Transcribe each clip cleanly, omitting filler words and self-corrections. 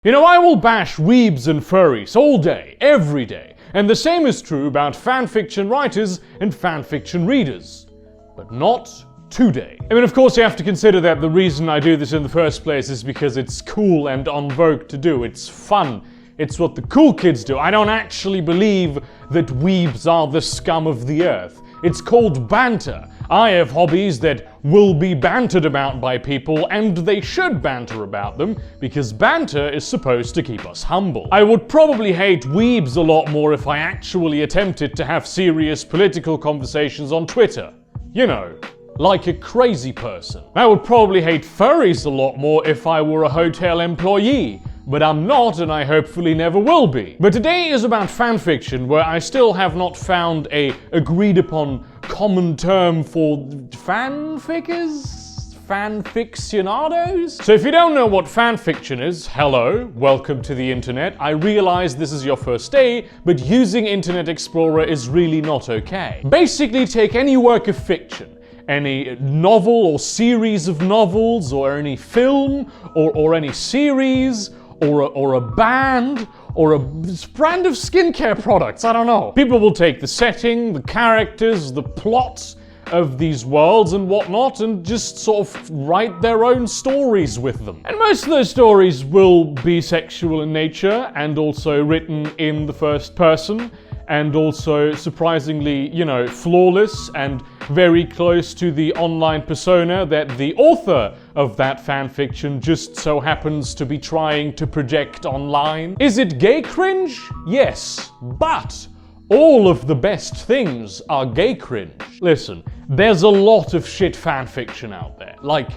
You know, I will bash weebs and furries all day, every day, and the same is true about fanfiction writers and fanfiction readers. But not today. I mean, of course you have to consider that the reason I do this in the first place is because it's cool and en vogue to do. It's fun. It's what the cool kids do. I don't actually believe that weebs are the scum of the earth. It's called banter. I have hobbies that will be bantered about by people, and they should banter about them, because banter is supposed to keep us humble. I would probably hate weebs a lot more if I actually attempted to have serious political conversations on Twitter. You know, like a crazy person. I would probably hate furries a lot more if I were a hotel employee. But I'm not, and I hopefully never will be. But today is about fanfiction, where I still have not found a agreed upon common term for fanfickers? Fanficcionados? So if you don't know what fanfiction is, hello, welcome to the internet. I realize this is your first day, but using Internet Explorer is really not okay. Basically, take any work of fiction, any novel or series of novels, or any film, or any series, or a band, or a brand of skincare products, I don't know. People will take the setting, the characters, the plots of these worlds and whatnot, and just sort of write their own stories with them. And most of those stories will be sexual in nature, and also written in the first person, and also surprisingly, you know, flawless and very close to the online persona that the author of that fanfiction just so happens to be trying to project online. Is it gay cringe? Yes, but all of the best things are gay cringe. Listen, there's a lot of shit fanfiction out there, like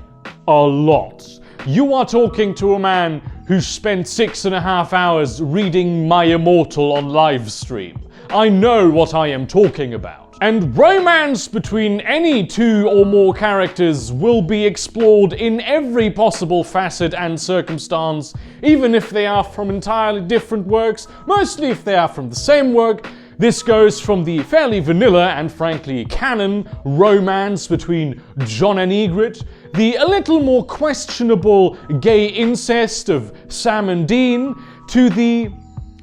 a lot. You are talking to a man who spent 6.5 hours reading My Immortal on live stream. I know what I am talking about. And romance between any two or more characters will be explored in every possible facet and circumstance, even if they are from entirely different works, mostly if they are from the same work. This goes from the fairly vanilla and frankly canon romance between John and Ygritte, the a little more questionable gay incest of Sam and Dean, to the,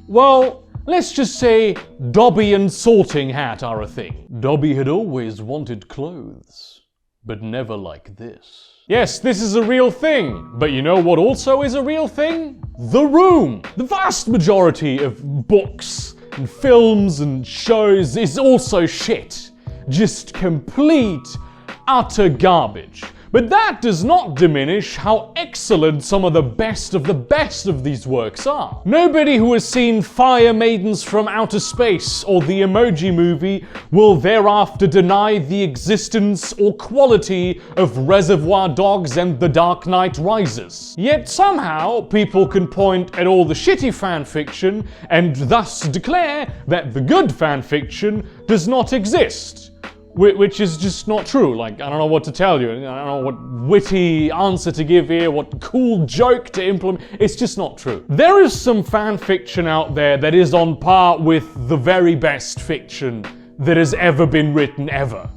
well, let's just say Dobby and Sorting Hat are a thing. Dobby had always wanted clothes, but never like this. Yes, this is a real thing, but you know what also is a real thing? The Room! The vast majority of books and films and shows is also shit. Just complete, utter garbage. But that does not diminish how excellent some of the best of these works are. Nobody who has seen Fire Maidens from Outer Space or the Emoji Movie will thereafter deny the existence or quality of Reservoir Dogs and The Dark Knight Rises. Yet somehow people can point at all the shitty fanfiction and thus declare that the good fanfiction does not exist. Which is just not true. Like, I don't know what to tell you. I don't know what witty answer to give here, what cool joke to implement. It's just not true. There is some fan fiction out there that is on par with the very best fiction that has ever been written ever.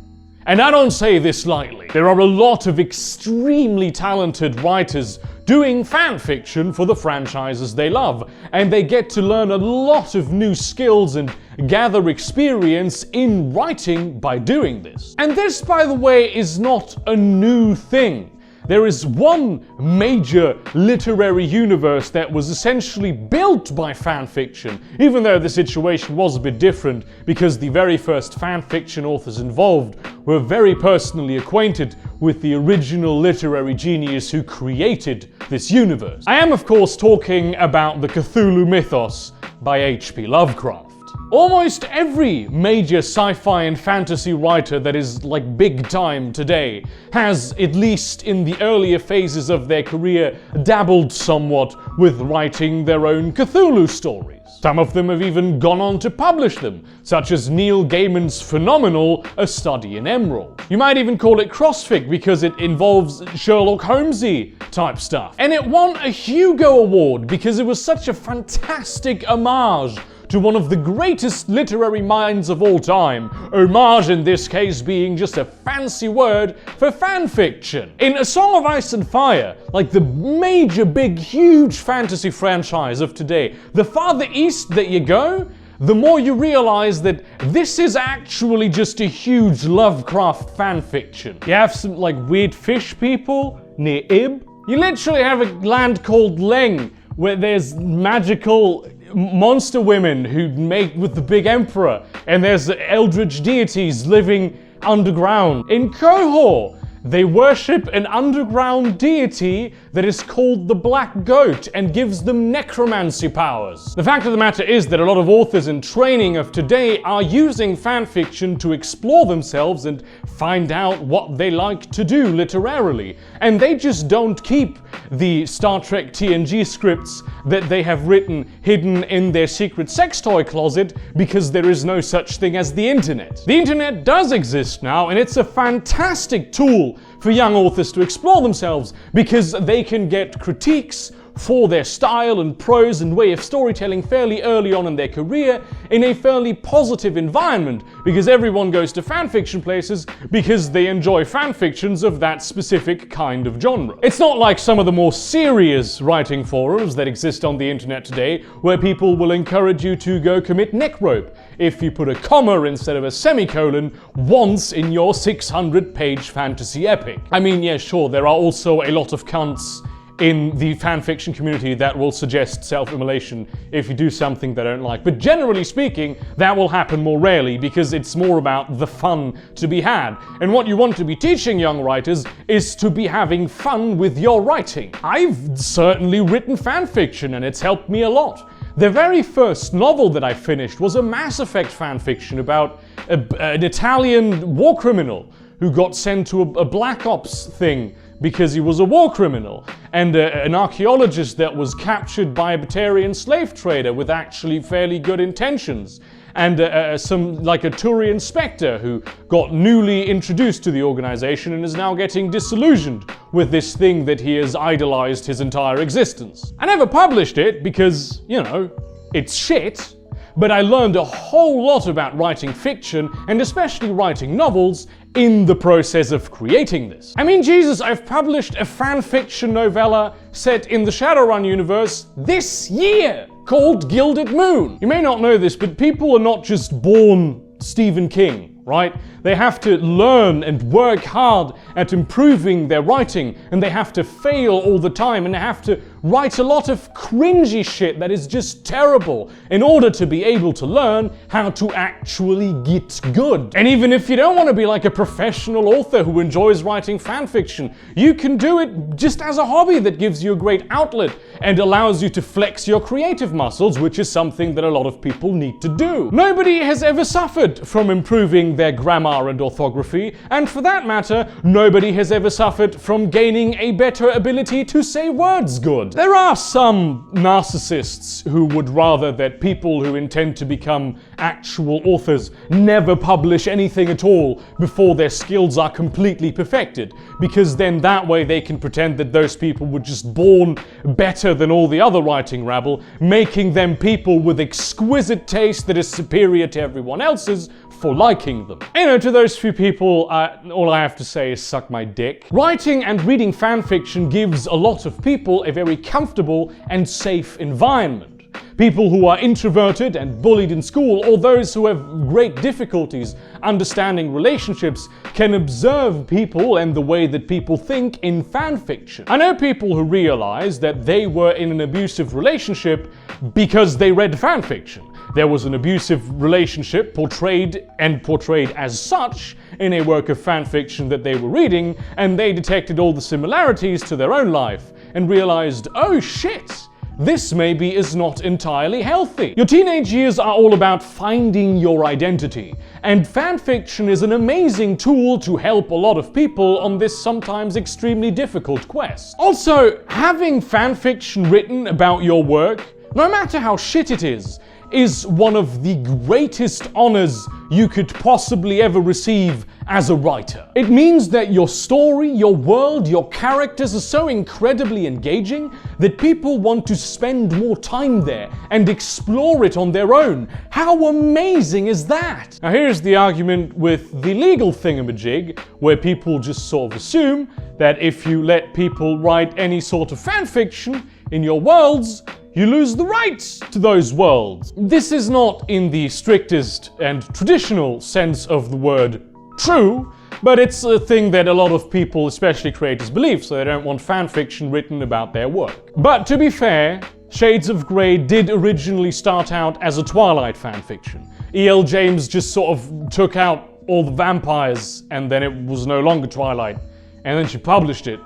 And I don't say this lightly. There are a lot of extremely talented writers doing fan fiction for the franchises they love, and they get to learn a lot of new skills and gather experience in writing by doing this. And this, by the way, is not a new thing. There is one major literary universe that was essentially built by fanfiction, even though the situation was a bit different because the very first fanfiction authors involved were very personally acquainted with the original literary genius who created this universe. I am, of course, talking about the Cthulhu mythos by H.P. Lovecraft. Almost every major sci-fi and fantasy writer that is like big time today has, at least in the earlier phases of their career, dabbled somewhat with writing their own Cthulhu stories. Some of them have even gone on to publish them, such as Neil Gaiman's phenomenal A Study in Emerald. You might even call it crossfic because it involves Sherlock Holmesy type stuff. And it won a Hugo Award because it was such a fantastic homage to one of the greatest literary minds of all time, homage in this case being just a fancy word for fanfiction. In A Song of Ice and Fire, like the major, big, huge fantasy franchise of today, the farther east that you go, the more you realize that this is actually just a huge Lovecraft fanfiction. You have some like weird fish people near Ib. You literally have a land called Leng, where there's magical monster women who mate with the big emperor, and there's eldritch deities living underground. In Kohor, they worship an underground deity that is called the Black Goat and gives them necromancy powers. The fact of the matter is that a lot of authors in training of today are using fanfiction to explore themselves and find out what they like to do literarily. And they just don't keep the Star Trek TNG scripts that they have written hidden in their secret sex toy closet because there is no such thing as the internet. The internet does exist now, and it's a fantastic tool for young authors to explore themselves because they can get critiques for their style and prose and way of storytelling fairly early on in their career in a fairly positive environment, because everyone goes to fanfiction places because they enjoy fanfictions of that specific kind of genre. It's not like some of the more serious writing forums that exist on the internet today, where people will encourage you to go commit neck rope if you put a comma instead of a semicolon once in your 600-page fantasy epic. I mean, yeah, sure, there are also a lot of cunts in the fanfiction community that will suggest self-immolation if you do something they don't like. But generally speaking, that will happen more rarely because it's more about the fun to be had. And what you want to be teaching young writers is to be having fun with your writing. I've certainly written fanfiction and it's helped me a lot. The very first novel that I finished was a Mass Effect fanfiction about an Italian war criminal who got sent to a Black Ops thing because he was a war criminal, and an archaeologist that was captured by a Batarian slave trader with actually fairly good intentions, and some like a Turian Spectre who got newly introduced to the organization and is now getting disillusioned with this thing that he has idolized his entire existence. I never published it because, you know, it's shit, but I learned a whole lot about writing fiction, and especially writing novels, in the process of creating this. I mean, Jesus, I've published a fanfiction novella set in the Shadowrun universe this year called Gilded Moon. You may not know this, but people are not just born Stephen King, right? They have to learn and work hard at improving their writing, and they have to fail all the time, and they have to write a lot of cringy shit that is just terrible in order to be able to learn how to actually get good. And even if you don't want to be like a professional author who enjoys writing fanfiction, you can do it just as a hobby that gives you a great outlet and allows you to flex your creative muscles, which is something that a lot of people need to do. Nobody has ever suffered from improving their grammar and orthography, and for that matter, nobody has ever suffered from gaining a better ability to say words good. There are some narcissists who would rather that people who intend to become actual authors never publish anything at all before their skills are completely perfected, because then that way they can pretend that those people were just born better than all the other writing rabble, making them people with exquisite taste that is superior to everyone else's for liking them. You know, to those few people, all I have to say is suck my dick. Writing and reading fanfiction gives a lot of people a very comfortable and safe environment. People who are introverted and bullied in school, or those who have great difficulties understanding relationships, can observe people and the way that people think in fanfiction. I know people who realize that they were in an abusive relationship because they read fanfiction. There was an abusive relationship portrayed as such in a work of fanfiction that they were reading, and they detected all the similarities to their own life and realized, oh shit, this maybe is not entirely healthy. Your teenage years are all about finding your identity, and fanfiction is an amazing tool to help a lot of people on this sometimes extremely difficult quest. Also, having fanfiction written about your work, no matter how shit it is is one of the greatest honors you could possibly ever receive as a writer. It means that your story, your world, your characters are so incredibly engaging that people want to spend more time there and explore it on their own. How amazing is that? Now here's the argument with the legal thingamajig, where people just sort of assume that if you let people write any sort of fanfiction in your worlds, you lose the rights to those worlds. This is not in the strictest and traditional sense of the word true, but it's a thing that a lot of people, especially creators, believe, so they don't want fanfiction written about their work. But to be fair, Shades of Grey did originally start out as a Twilight fanfiction. E.L. James just sort of took out all the vampires and then it was no longer Twilight, and then she published it.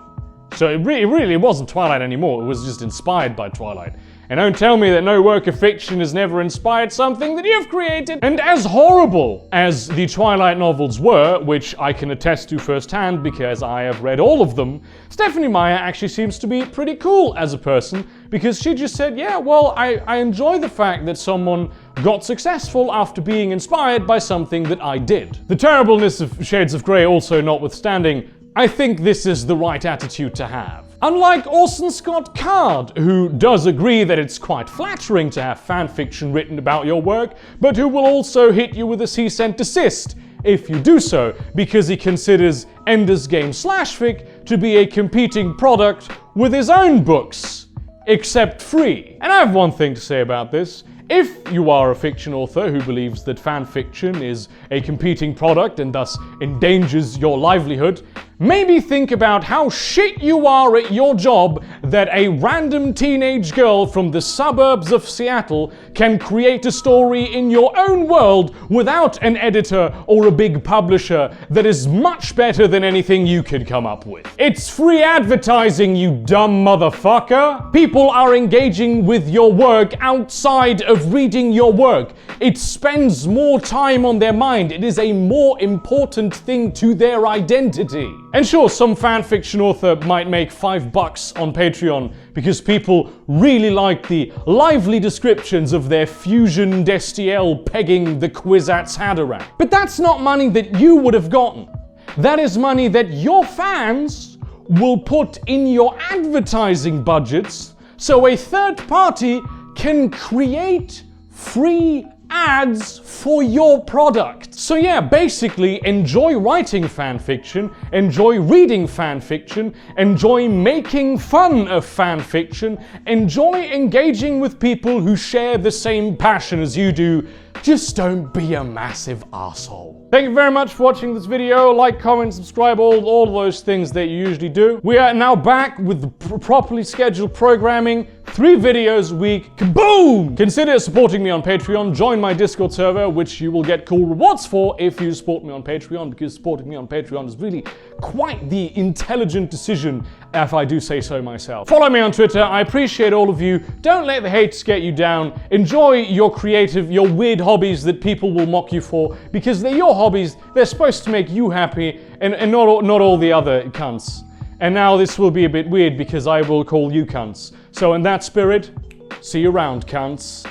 So it really wasn't Twilight anymore, it was just inspired by Twilight. And don't tell me that no work of fiction has never inspired something that you've created. And as horrible as the Twilight novels were, which I can attest to firsthand because I have read all of them, Stephenie Meyer actually seems to be pretty cool as a person, because she just said, yeah, well, I enjoy the fact that someone got successful after being inspired by something that I did. The terribleness of Shades of Grey also notwithstanding, I think this is the right attitude to have. Unlike Orson Scott Card, who does agree that it's quite flattering to have fanfiction written about your work, but who will also hit you with a cease and desist if you do so, because he considers Ender's Game /fic to be a competing product with his own books, except free. And I have one thing to say about this. If you are a fiction author who believes that fanfiction is a competing product and thus endangers your livelihood, maybe think about how shit you are at your job that a random teenage girl from the suburbs of Seattle can create a story in your own world without an editor or a big publisher that is much better than anything you could come up with. It's free advertising, you dumb motherfucker! People are engaging with your work outside of reading your work. It spends more time on their mind. It is a more important thing to their identity. And sure, some fanfiction author might make $5 on Patreon because people really like the lively descriptions of their fusion Destiel pegging the Kwisatz Haderach. But that's not money that you would have gotten. That is money that your fans will put in your advertising budgets so a third party can create free ads for your product. So yeah, basically enjoy writing fanfiction, enjoy reading fanfiction, enjoy making fun of fanfiction, enjoy engaging with people who share the same passion as you do. Just don't be a massive asshole. Thank you very much for watching this video. Like, comment, subscribe, all those things that you usually do. We are now back with the properly scheduled programming. 3 videos a week. Kaboom! Consider supporting me on Patreon. Join my Discord server, which you will get cool rewards for if you support me on Patreon, because supporting me on Patreon is really quite the intelligent decision, if I do say so myself. Follow me on Twitter. I appreciate all of you. Don't let the hates get you down. Enjoy your creative, your weird hobbies that people will mock you for, because they're your hobbies. They're supposed to make you happy, and not all the other cunts. And now this will be a bit weird because I will call you cunts. So in that spirit, see you around, cunts.